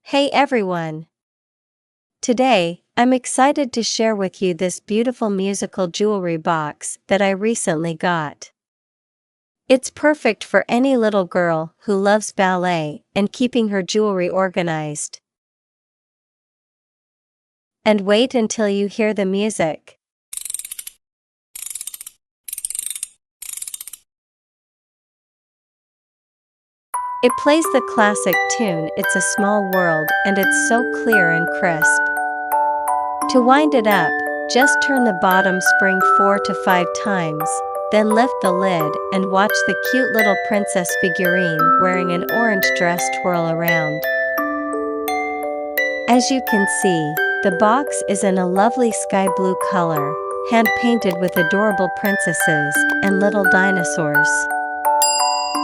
Hey everyone! Today, I'm excited to share with you this beautiful musical jewelry box that I recently got. It's perfect for any little girl who loves ballet and keeping her jewelry organized. And wait until you hear the music. It plays the classic tune "It's a Small World" and it's so clear and crisp. To wind it up, just turn the bottom spring 4 to 5 times, then lift the lid and watch the cute little princess figurine wearing an orange dress twirl around. As you can see, the box is in a lovely sky blue color, hand-painted with adorable princesses and little dinosaurs.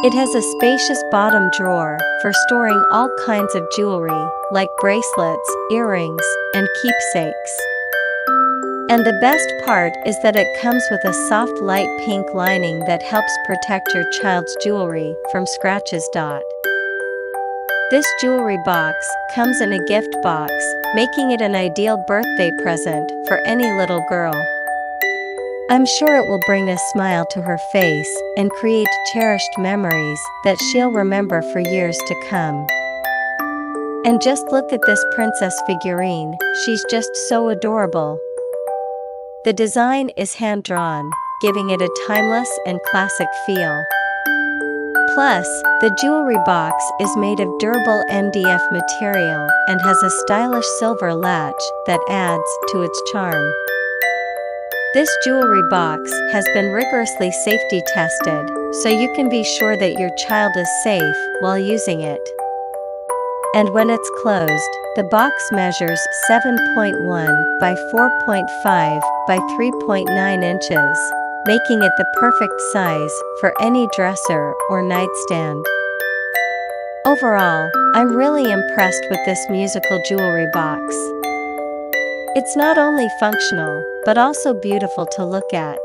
It has a spacious bottom drawer for storing all kinds of jewelry, like bracelets, earrings, and keepsakes. And the best part is that it comes with a soft light pink lining that helps protect your child's jewelry from scratches. This jewelry box comes in a gift box, making it an ideal birthday present for any little girl. I'm sure it will bring a smile to her face and create cherished memories that she'll remember for years to come. And just look at this princess figurine, she's just so adorable. The design is hand-drawn, giving it a timeless and classic feel. Plus, the jewelry box is made of durable MDF material and has a stylish silver latch that adds to its charm. This jewelry box has been rigorously safety tested, so you can be sure that your child is safe while using it. And when it's closed, the box measures 7.1 by 4.5 by 3.9 inches, making it the perfect size for any dresser or nightstand. Overall, I'm really impressed with this musical jewelry box. It's not only functional, but also beautiful to look at.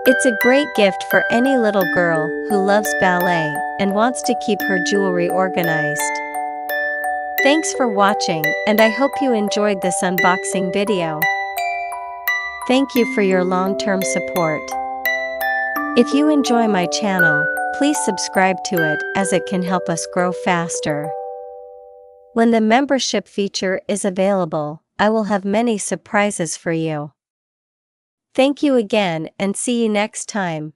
It's a great gift for any little girl who loves ballet and wants to keep her jewelry organized. Thanks for watching, and I hope you enjoyed this unboxing video. Thank you for your long-term support. If you enjoy my channel, please subscribe to it as it can help us grow faster. When the membership feature is available, I will have many surprises for you. Thank you again and see you next time.